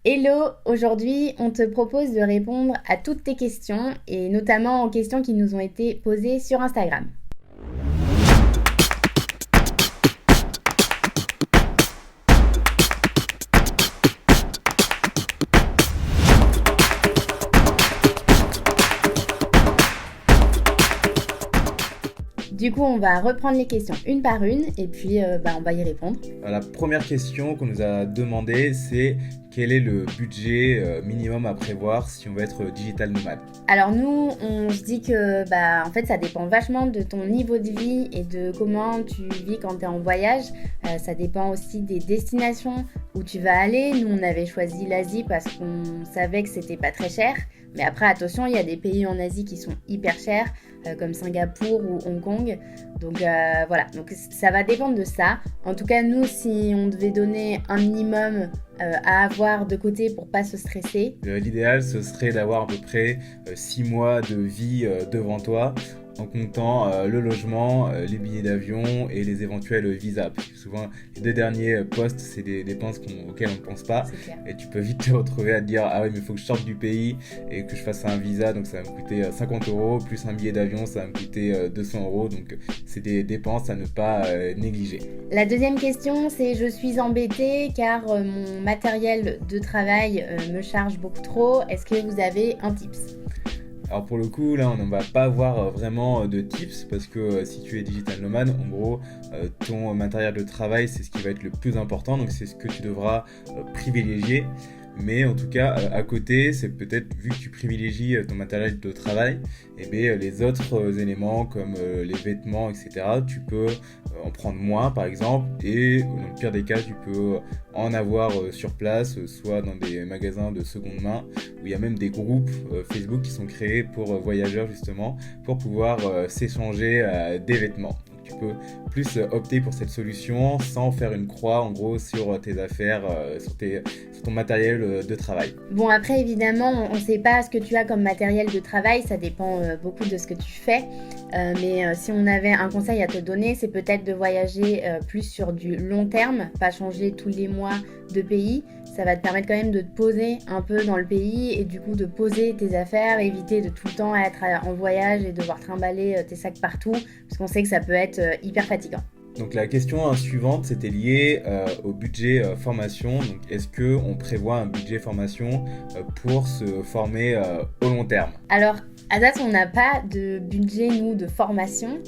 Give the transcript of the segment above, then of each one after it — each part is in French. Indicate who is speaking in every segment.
Speaker 1: Hello, aujourd'hui on te propose de répondre à toutes tes questions et notamment aux questions qui nous ont été posées sur Instagram. Du coup, on va reprendre les questions une par une et puis on va y répondre.
Speaker 2: La première question qu'on nous a demandé, c'est quel est le budget minimum à prévoir si on veut être digital nomade?
Speaker 1: Alors nous, on se dit que en fait, ça dépend vachement de ton niveau de vie et de comment tu vis quand tu es en voyage. Ça dépend aussi des destinations où tu vas aller. Nous, on avait choisi l'Asie parce qu'on savait que c'était pas très cher. Mais après, attention, il y a des pays en Asie qui sont hyper chers, comme Singapour ou Hong Kong. Donc voilà, donc ça va dépendre de ça. En tout cas, nous, si on devait donner un minimum à avoir de côté pour pas se stresser.
Speaker 2: L'idéal, ce serait d'avoir à peu près 6 mois de vie devant toi, en comptant le logement, les billets d'avion et les éventuels visas. Parce que souvent, les deux derniers postes, c'est des dépenses auxquelles on ne pense pas. Et tu peux vite te retrouver à te dire « Ah oui, mais il faut que je sorte du pays et que je fasse un visa, donc ça va me coûter 50 €, plus un billet d'avion, ça va me coûter 200 €. » Donc c'est des dépenses à ne pas négliger.
Speaker 1: La deuxième question, c'est « Je suis embêtée car mon matériel de travail me charge beaucoup trop. Est-ce que vous avez un tips ?»
Speaker 2: Alors pour le coup, là, on ne va pas avoir vraiment de tips parce que si tu es digital nomade, en gros, ton matériel de travail, c'est ce qui va être le plus important, donc c'est ce que tu devras privilégier. Mais en tout cas, à côté, c'est peut-être, vu que tu privilégies ton matériel de travail, les autres éléments comme les vêtements, etc., tu peux en prendre moins, par exemple, et dans le pire des cas, tu peux en avoir sur place, soit dans des magasins de seconde main, où il y a même des groupes Facebook qui sont créés pour voyageurs, justement, pour pouvoir s'échanger des vêtements. Tu peux plus opter pour cette solution sans faire une croix en gros sur tes affaires, sur ton matériel de travail.
Speaker 1: Bon, après évidemment on ne sait pas ce que tu as comme matériel de travail, ça dépend beaucoup de ce que tu fais, mais si on avait un conseil à te donner, c'est peut-être de voyager plus sur du long terme, pas changer tous les mois de pays. Ça va te permettre quand même de te poser un peu dans le pays et du coup de poser tes affaires, éviter de tout le temps être en voyage et devoir trimballer tes sacs partout, parce qu'on sait que ça peut être hyper fatigant.
Speaker 2: Donc la question suivante, c'était lié au budget formation. Donc est-ce qu'on prévoit un budget formation pour se former au long terme?
Speaker 1: Alors à date, on n'a pas de budget, nous, de formation.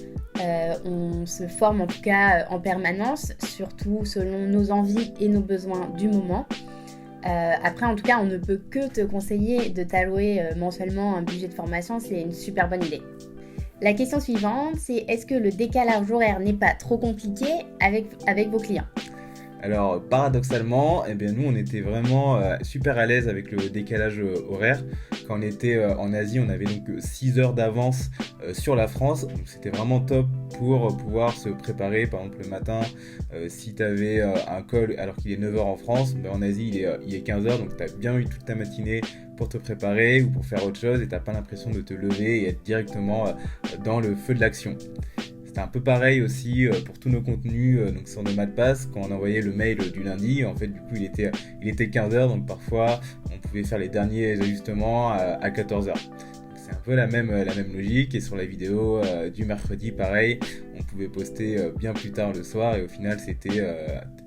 Speaker 1: On se forme en tout cas en permanence, surtout selon nos envies et nos besoins du moment. Après, en tout cas, on ne peut que te conseiller de t'allouer mensuellement un budget de formation, c'est une super bonne idée. La question suivante, c'est est-ce que le décalage horaire n'est pas trop compliqué avec vos clients ?
Speaker 2: Alors paradoxalement, nous on était vraiment super à l'aise avec le décalage horaire. Quand on était en Asie, on avait donc 6 heures d'avance sur la France, donc c'était vraiment top pour pouvoir se préparer. Par exemple le matin, si tu avais un call alors qu'il est 9 heures en France, en Asie il est 15 heures, donc tu as bien eu toute ta matinée pour te préparer ou pour faire autre chose et tu n'as pas l'impression de te lever et être directement dans le feu de l'action. C'était un peu pareil aussi pour tous nos contenus donc sur NomadPass, quand on envoyait le mail du lundi, en fait du coup il était 15 heures, donc parfois on pouvait faire les derniers ajustements à 14 heures. C'est un peu la même logique, et sur la vidéo du mercredi pareil, on pouvait poster bien plus tard le soir et au final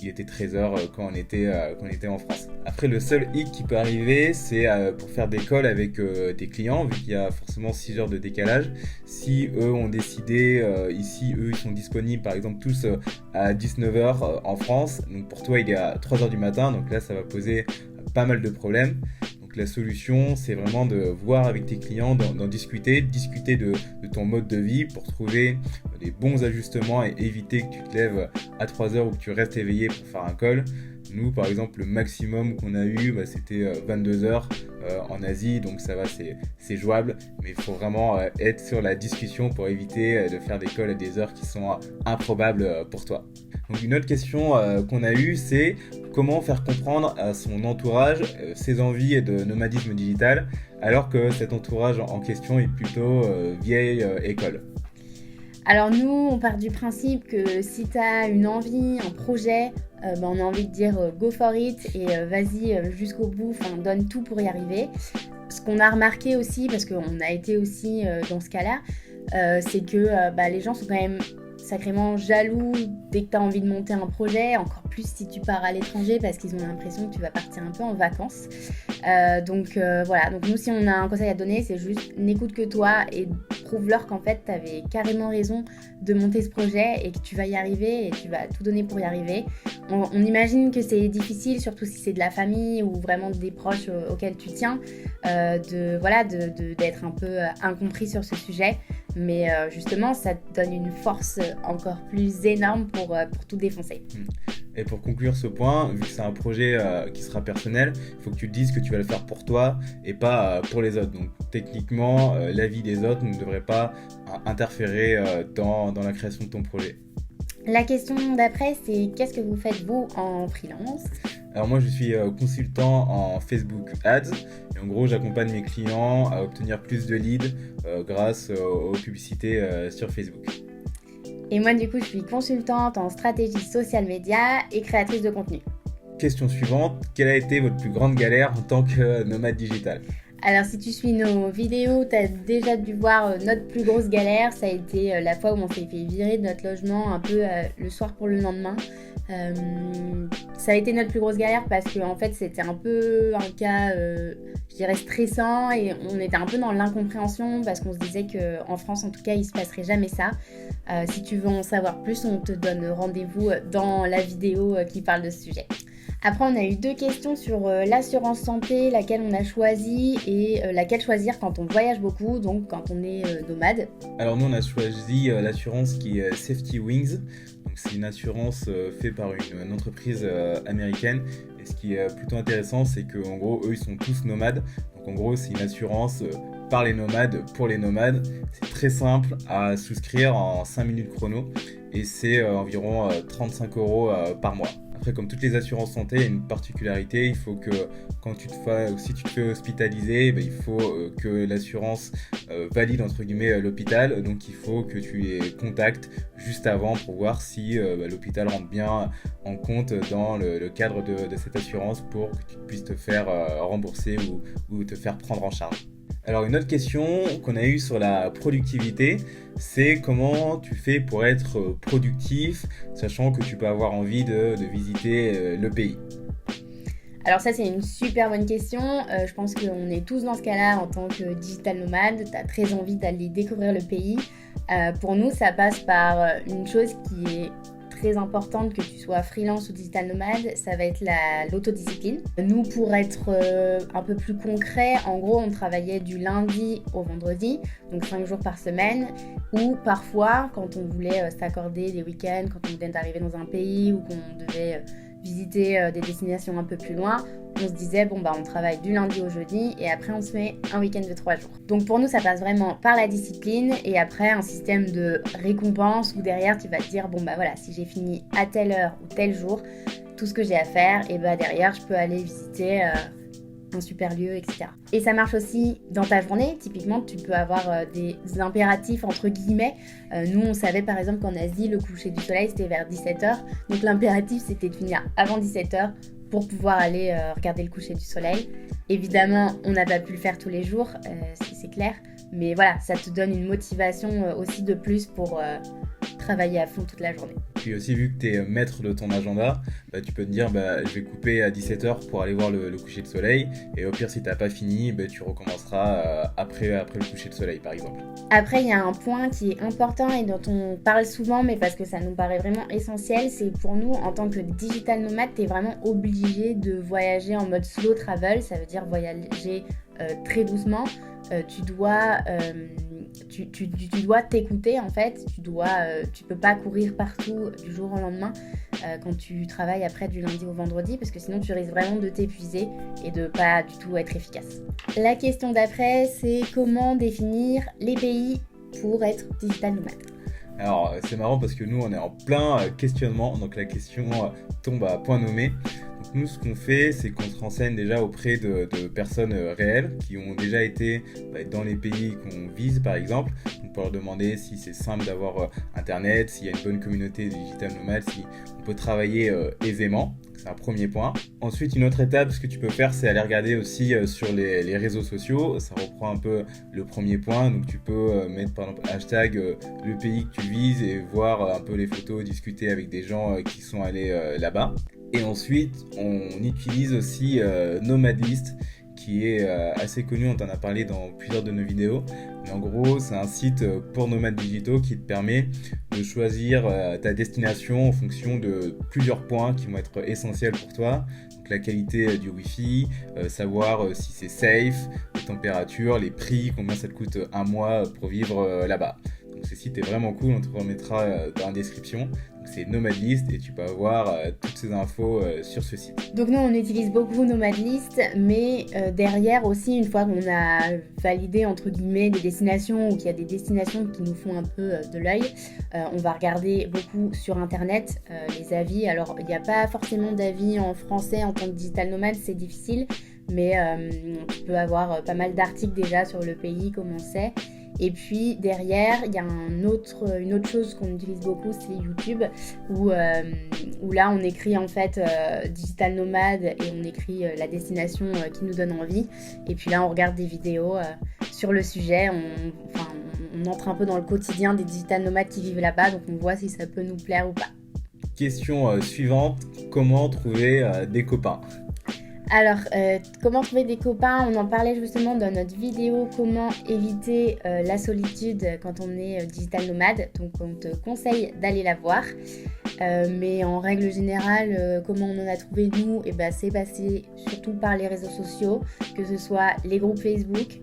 Speaker 2: il était 13 heures quand on était en France. Après, le seul hic qui peut arriver, c'est pour faire des calls avec tes clients, vu qu'il y a forcément 6 heures de décalage. Si eux ont décidé, ici eux ils sont disponibles par exemple tous à 19 heures en France, donc pour toi il est à 3 heures du matin, donc là ça va poser pas mal de problèmes. Donc la solution, c'est vraiment de voir avec tes clients, d'en discuter de ton mode de vie pour trouver des bons ajustements et éviter que tu te lèves à 3 heures ou que tu restes éveillé pour faire un call. Nous, par exemple, le maximum qu'on a eu, c'était 22 heures en Asie, donc ça va, c'est jouable, mais il faut vraiment être sur la discussion pour éviter de faire des calls à des heures qui sont improbables pour toi. Donc une autre question qu'on a eue, c'est comment faire comprendre à son entourage ses envies de nomadisme digital, alors que cet entourage en question est plutôt vieille école.
Speaker 1: Alors nous, on part du principe que si tu as une envie, un projet, on a envie de dire go for it et vas-y jusqu'au bout, donne tout pour y arriver. Ce qu'on a remarqué aussi, parce qu'on a été aussi dans ce cas-là, c'est que les gens sont quand même sacrément jaloux dès que tu as envie de monter un projet, encore plus si tu pars à l'étranger parce qu'ils ont l'impression que tu vas partir un peu en vacances. Donc nous, si on a un conseil à donner, c'est juste n'écoute que toi et prouve-leur qu'en fait tu avais carrément raison de monter ce projet et que tu vas y arriver et tu vas tout donner pour y arriver. On imagine que c'est difficile, surtout si c'est de la famille ou vraiment des proches auxquels tu tiens, d'être un peu incompris sur ce sujet. Mais justement, ça te donne une force encore plus énorme pour tout défoncer.
Speaker 2: Et pour conclure ce point, vu que c'est un projet qui sera personnel, il faut que tu te dises que tu vas le faire pour toi et pas pour les autres. Donc techniquement, l'avis des autres ne devrait pas interférer dans la création de ton projet.
Speaker 1: La question d'après, c'est qu'est-ce que vous faites vous en freelance ?
Speaker 2: Alors moi je suis consultant en Facebook Ads et en gros j'accompagne mes clients à obtenir plus de leads grâce aux publicités sur Facebook.
Speaker 1: Et moi du coup je suis consultante en stratégie social media et créatrice de contenu.
Speaker 2: Question suivante, quelle a été votre plus grande galère en tant que nomade digital ?
Speaker 1: Alors si tu suis nos vidéos, tu as déjà dû voir notre plus grosse galère, ça a été la fois où on s'est fait virer de notre logement un peu le soir pour le lendemain. Ça a été notre plus grosse galère parce que en fait c'était un peu un cas je dirais stressant et on était un peu dans l'incompréhension parce qu'on se disait qu'en France en tout cas il se passerait jamais ça. Si tu veux en savoir plus, on te donne rendez-vous dans la vidéo qui parle de ce sujet. Après, on a eu 2 questions sur l'assurance santé, laquelle on a choisi et laquelle choisir quand on voyage beaucoup, donc quand on est nomade.
Speaker 2: Alors nous, on a choisi l'assurance qui est Safety Wings. Donc c'est une assurance faite par une entreprise américaine. Et ce qui est plutôt intéressant, c'est qu'en gros, eux, ils sont tous nomades. Donc en gros, c'est une assurance par les nomades, pour les nomades. C'est très simple à souscrire en 5 minutes chrono. Et c'est environ 35 € par mois. Après, comme toutes les assurances santé, il y a une particularité, il faut que si tu te fais hospitaliser, il faut que l'assurance valide entre guillemets l'hôpital. Donc il faut que tu les contactes juste avant pour voir si l'hôpital rentre bien en compte dans le cadre de cette assurance pour que tu puisses te faire rembourser ou te faire prendre en charge. Alors une autre question qu'on a eue sur la productivité, c'est comment tu fais pour être productif, sachant que tu peux avoir envie de visiter le pays.
Speaker 1: Alors ça c'est une super bonne question, je pense qu'on est tous dans ce cas-là en tant que digital nomade, tu as très envie d'aller découvrir le pays. Pour nous ça passe par une chose qui est très importante, que tu sois freelance ou digital nomade, ça va être l'autodiscipline. Nous, pour être un peu plus concret, en gros, on travaillait du lundi au vendredi, donc 5 jours par semaine, ou parfois, quand on voulait s'accorder des week-ends, quand on venait d'arriver dans un pays ou qu'on devait visiter des destinations un peu plus loin, on se disait on travaille du lundi au jeudi et après on se met un week-end de 3 jours. Donc pour nous ça passe vraiment par la discipline et après un système de récompense où derrière tu vas te dire si j'ai fini à telle heure ou tel jour tout ce que j'ai à faire et derrière je peux aller visiter un super lieu, etc. Et ça marche aussi dans ta journée. Typiquement, tu peux avoir des impératifs entre guillemets. Nous, on savait par exemple qu'en Asie, le coucher du soleil, c'était vers 17h. Donc l'impératif, c'était de finir avant 17h pour pouvoir aller regarder le coucher du soleil. Évidemment, on n'a pas pu le faire tous les jours, c'est clair. Mais voilà, ça te donne une motivation aussi de plus pour travailler à fond toute la journée.
Speaker 2: Puis aussi, vu que tu es maître de ton agenda, tu peux te dire je vais couper à 17h pour aller voir le coucher de soleil. Et au pire, si tu n'as pas fini, tu recommenceras après le coucher de soleil, par exemple.
Speaker 1: Après, il y a un point qui est important et dont on parle souvent, mais parce que ça nous paraît vraiment essentiel, c'est pour nous, en tant que digital nomade, tu es vraiment obligé de voyager en mode slow travel. Ça veut dire voyager très doucement. Tu dois t'écouter en fait, tu peux pas courir partout du jour au lendemain quand tu travailles après du lundi au vendredi parce que sinon tu risques vraiment de t'épuiser et de pas du tout être efficace. La question d'après c'est comment définir les pays pour être digital nomade.
Speaker 2: Alors c'est marrant parce que nous on est en plein questionnement, donc la question tombe à point nommé. Donc nous ce qu'on fait c'est qu'on se renseigne déjà auprès de personnes réelles qui ont déjà été dans les pays qu'on vise par exemple. Donc, peut leur demander si c'est simple d'avoir internet, s'il y a une bonne communauté de digital nomades, si on peut travailler aisément. C'est un premier point. Ensuite, une autre étape, ce que tu peux faire, c'est aller regarder aussi sur les réseaux sociaux. Ça reprend un peu le premier point. Donc, tu peux mettre par exemple hashtag le pays que tu vises et voir un peu les photos, discuter avec des gens qui sont allés là-bas. Et ensuite, on utilise aussi Nomadlist, qui est assez connu, on t'en a parlé dans plusieurs de nos vidéos. Mais en gros, c'est un site pour nomades digitaux qui te permet de choisir ta destination en fonction de plusieurs points qui vont être essentiels pour toi. Donc la qualité du Wi-Fi, savoir si c'est safe, les températures, les prix, combien ça te coûte un mois pour vivre là-bas. Donc ce site est vraiment cool, on te remettra dans la description. Donc c'est Nomadlist et tu peux avoir toutes ces infos sur ce site.
Speaker 1: Donc nous on utilise beaucoup Nomadlist, mais derrière aussi, une fois qu'on a validé entre guillemets des destinations ou qu'il y a des destinations qui nous font un peu de l'œil, on va regarder beaucoup sur internet les avis. Alors il n'y a pas forcément d'avis en français en tant que digital nomade, c'est difficile, mais tu peux avoir pas mal d'articles déjà sur le pays, comment c'est. Et puis derrière, il y a une autre chose qu'on utilise beaucoup, c'est YouTube, où là on écrit en fait digital nomade et on écrit la destination qui nous donne envie. Et puis là on regarde des vidéos sur le sujet, on entre un peu dans le quotidien des digital nomades qui vivent là-bas, donc on voit si ça peut nous plaire ou pas.
Speaker 2: Question suivante, comment trouver des copains ?
Speaker 1: Alors, comment trouver des copains ? On en parlait justement dans notre vidéo comment éviter la solitude quand on est digital nomade. Donc, on te conseille d'aller la voir. Mais en règle générale, comment on en a trouvé nous ? C'est passé surtout par les réseaux sociaux, que ce soit les groupes Facebook.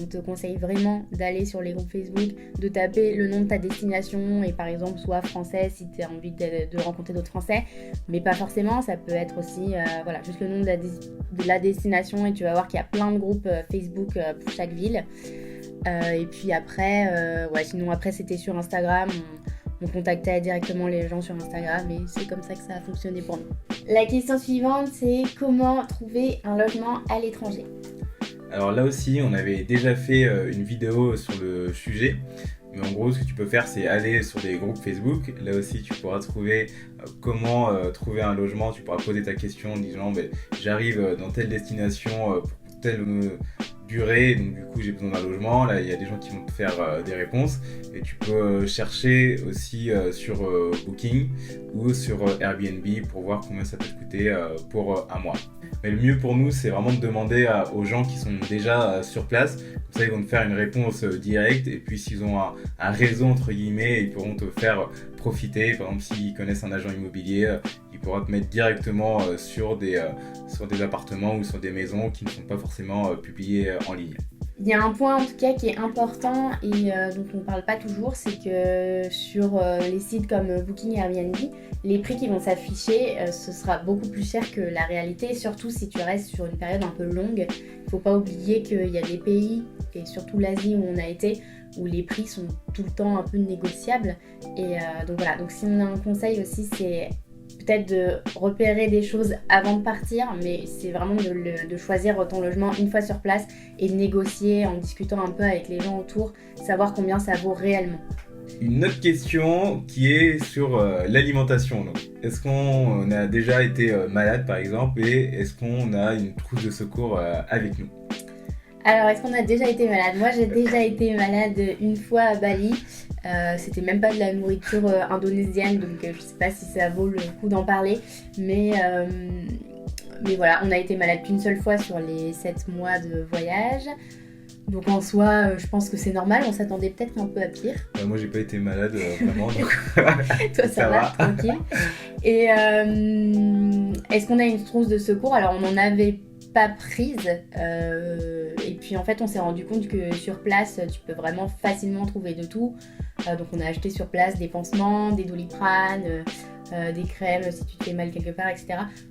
Speaker 1: On te conseille vraiment d'aller sur les groupes Facebook, de taper le nom de ta destination et par exemple soit français si tu as envie de rencontrer d'autres Français, mais pas forcément, ça peut être aussi juste le nom de la destination et tu vas voir qu'il y a plein de groupes Facebook pour chaque ville. Et puis après, sinon après c'était sur Instagram, on contactait directement les gens sur Instagram et c'est comme ça que ça a fonctionné pour nous. La question suivante, c'est comment trouver un logement à l'étranger ?
Speaker 2: Alors là aussi, on avait déjà fait une vidéo sur le sujet. Mais en gros, ce que tu peux faire, c'est aller sur des groupes Facebook. Là aussi, tu pourras trouver comment trouver un logement. Tu pourras poser ta question en disant j'arrive dans telle destination pour telle durée, donc du coup j'ai besoin d'un logement. Là, il y a des gens qui vont te faire des réponses. Et tu peux chercher aussi sur Booking ou sur Airbnb pour voir combien ça peut te coûter pour un mois. Mais le mieux pour nous, c'est vraiment de demander aux gens qui sont déjà sur place. Comme ça, ils vont te faire une réponse directe. Et puis, s'ils ont un réseau, entre guillemets, ils pourront te faire profiter. Par exemple, s'ils connaissent un agent immobilier, ils pourront te mettre directement sur des appartements ou sur des maisons qui ne sont pas forcément publiées en ligne.
Speaker 1: Il y a un point en tout cas qui est important et dont on ne parle pas toujours, c'est que sur les sites comme Booking et Airbnb, les prix qui vont s'afficher, ce sera beaucoup plus cher que la réalité, surtout si tu restes sur une période un peu longue. Il ne faut pas oublier qu'il y a des pays, et surtout l'Asie où on a été, où les prix sont tout le temps un peu négociables. Et donc voilà, donc si on a un conseil aussi, c'est peut-être de repérer des choses avant de partir, mais c'est vraiment de choisir ton logement une fois sur place et de négocier en discutant un peu avec les gens autour, savoir combien ça vaut réellement.
Speaker 2: Une autre question qui est sur l'alimentation. Donc, est-ce qu'on a déjà été malade par exemple et est-ce qu'on a une trousse de secours avec nous ?
Speaker 1: Alors, est-ce qu'on a déjà été malade ? Moi, j'ai déjà été malade une fois à Bali. C'était même pas de la nourriture indonésienne, donc je sais pas si ça vaut le coup d'en parler. Mais voilà, on a été malade qu'une seule fois sur les 7 mois de voyage. Donc en soi, je pense que c'est normal, on s'attendait peut-être un peu à pire.
Speaker 2: Moi, j'ai pas été malade vraiment. Donc...
Speaker 1: Toi, ça va, tranquille. Et est-ce qu'on a une trousse de secours ? Alors, on n'en avait pas prise. Et puis en fait, on s'est rendu compte que sur place, tu peux vraiment facilement trouver de tout. Donc on a acheté sur place des pansements, des Doliprane, des crèmes si tu te fais mal quelque part, etc.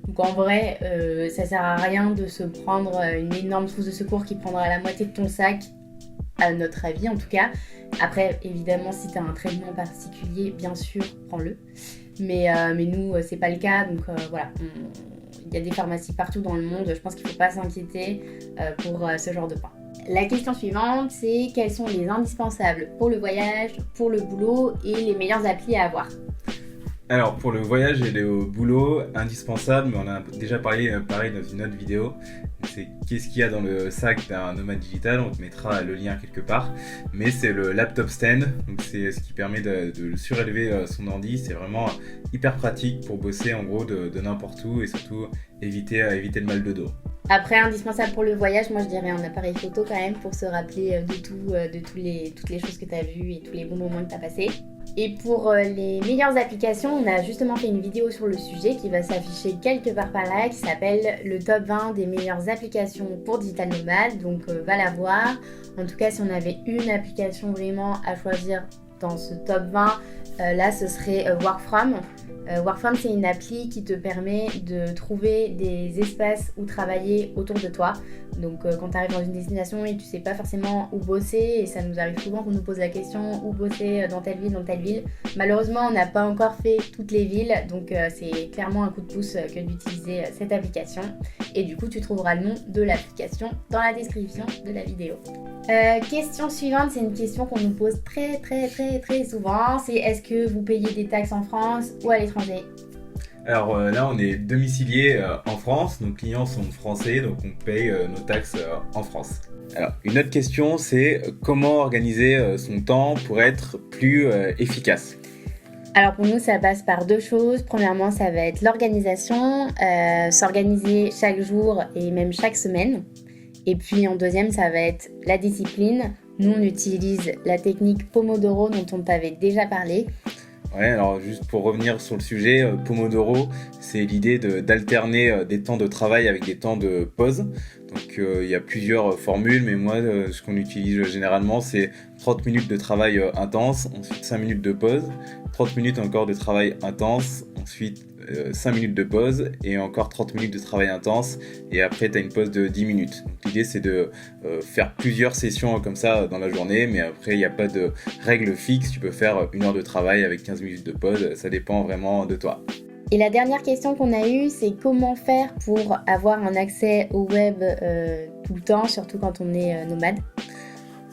Speaker 1: Donc en vrai, ça sert à rien de se prendre une énorme trousse de secours qui prendra la moitié de ton sac, à notre avis en tout cas. Après, évidemment, si tu as un traitement particulier, bien sûr, prends-le. Mais nous, c'est pas le cas, donc voilà. Il y a des pharmacies partout dans le monde, je pense qu'il ne faut pas s'inquiéter pour ce genre de pain. La question suivante, c'est quels sont les indispensables pour le voyage, pour le boulot et les meilleures applis à avoir?
Speaker 2: Alors, pour le voyage et le boulot, indispensable, mais on a déjà parlé pareil dans une autre vidéo, c'est qu'est-ce qu'il y a dans le sac d'un nomade digital, on te mettra le lien quelque part, mais c'est le laptop stand, donc c'est ce qui permet de surélever son ordi, c'est vraiment hyper pratique pour bosser en gros de n'importe où et surtout éviter le mal de dos.
Speaker 1: Après, indispensable pour le voyage, moi je dirais un appareil photo quand même pour se rappeler de tout, toutes les choses que tu as vues et tous les bons moments que tu as passés. Et pour les meilleures applications, on a justement fait une vidéo sur le sujet qui va s'afficher quelque part par là, qui s'appelle le top 20 des meilleures applications pour Digital Nomad, donc va la voir. En tout cas, si on avait une application vraiment à choisir dans ce top 20, là ce serait Workfrom. Workfrom, c'est une appli qui te permet de trouver des espaces où travailler autour de toi. Donc quand tu arrives dans une destination et tu sais pas forcément où bosser, et ça nous arrive souvent qu'on nous pose la question où bosser dans telle ville. Malheureusement, on n'a pas encore fait toutes les villes, donc c'est clairement un coup de pouce que d'utiliser cette application. Et du coup, tu trouveras le nom de l'application dans la description de la vidéo. Question suivante, c'est une question qu'on nous pose très souvent, c'est est-ce que vous payez des taxes en France ou à l'étranger?
Speaker 2: Alors là, on est domicilié en France, nos clients sont français, donc on paye nos taxes en France. Alors, une autre question, c'est comment organiser son temps pour être plus efficace?
Speaker 1: Alors pour nous, ça passe par deux choses. Premièrement, ça va être l'organisation, s'organiser chaque jour et même chaque semaine. Et puis en deuxième, ça va être la discipline. Nous, on utilise la technique Pomodoro dont on t'avait déjà parlé.
Speaker 2: Ouais, alors juste pour revenir sur le sujet, Pomodoro, c'est l'idée d'alterner des temps de travail avec des temps de pause. Donc il y a plusieurs formules, mais moi ce qu'on utilise généralement c'est 30 minutes de travail intense, ensuite 5 minutes de pause, 30 minutes encore de travail intense, ensuite 5 minutes de pause et encore 30 minutes de travail intense et après tu as une pause de 10 minutes. Donc l'idée c'est de faire plusieurs sessions comme ça dans la journée, mais après il n'y a pas de règle fixe, tu peux faire 1 heure de travail avec 15 minutes de pause, ça dépend vraiment de toi.
Speaker 1: Et la dernière question qu'on a eue, c'est comment faire pour avoir un accès au web tout le temps, surtout quand on est nomade.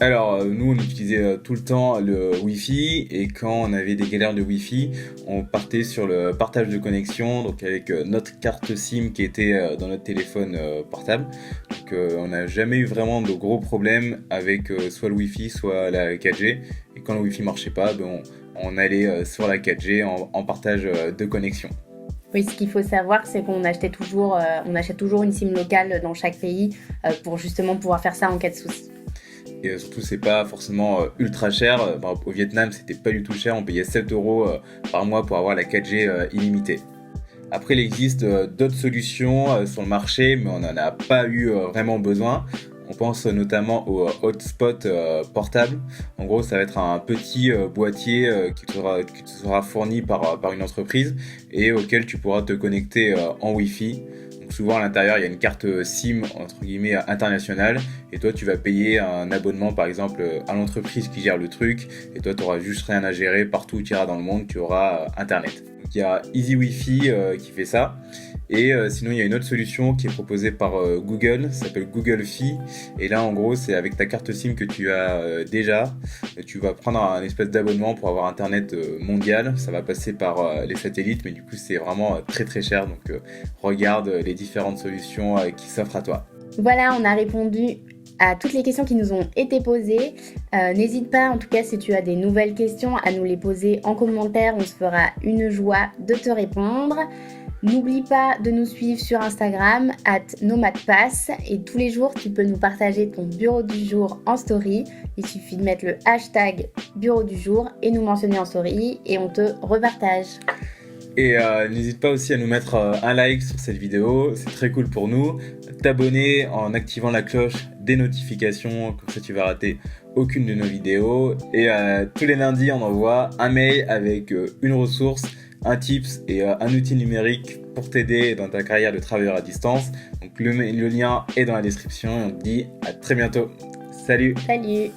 Speaker 2: Alors nous on utilisait tout le temps le Wi-Fi et quand on avait des galères de Wi-Fi, on partait sur le partage de connexion, donc avec notre carte SIM qui était dans notre téléphone portable. Donc on n'a jamais eu vraiment de gros problèmes avec soit le Wi-Fi soit la 4G. Et quand le Wi-Fi marchait pas, on allait sur la 4G en partage de connexion.
Speaker 1: Oui, ce qu'il faut savoir, c'est qu'on achète toujours une SIM locale dans chaque pays pour justement pouvoir faire ça en cas de souci.
Speaker 2: Et surtout, c'est pas forcément ultra cher. Par exemple, au Vietnam, c'était pas du tout cher. On payait 7 € par mois pour avoir la 4G illimitée. Après, il existe d'autres solutions sur le marché, mais on n'en a pas eu vraiment besoin. On pense notamment au hotspot portable. En gros, ça va être un petit boîtier qui te sera fourni par une entreprise et auquel tu pourras te connecter en Wi-Fi. Donc souvent à l'intérieur, il y a une carte SIM entre guillemets internationale et toi tu vas payer un abonnement par exemple à l'entreprise qui gère le truc et toi tu auras juste rien à gérer, partout où tu iras dans le monde, tu auras internet. Donc il y a Easy Wi-Fi qui fait ça. Et sinon, il y a une autre solution qui est proposée par Google, ça s'appelle Google Fi. Et là, en gros, c'est avec ta carte SIM que tu as déjà. Tu vas prendre un espèce d'abonnement pour avoir Internet mondial. Ça va passer par les satellites, mais du coup, c'est vraiment très cher. Donc, regarde les différentes solutions qui s'offrent à toi.
Speaker 1: Voilà, on a répondu à toutes les questions qui nous ont été posées. N'hésite pas, en tout cas, si tu as des nouvelles questions, à nous les poser en commentaire. On se fera une joie de te répondre. N'oublie pas de nous suivre sur Instagram @nomadpass et tous les jours tu peux nous partager ton bureau du jour en story. Il suffit de mettre le hashtag bureau du jour et nous mentionner en story et on te repartage.
Speaker 2: Et n'hésite pas aussi à nous mettre un like sur cette vidéo, c'est très cool pour nous. T'abonner en activant la cloche des notifications, comme ça tu vas rater aucune de nos vidéos. Et tous les lundis on envoie un mail avec une ressource, un tips et un outil numérique pour t'aider dans ta carrière de travailleur à distance. Donc le lien est dans la description et on te dit à très bientôt. Salut!
Speaker 1: Salut!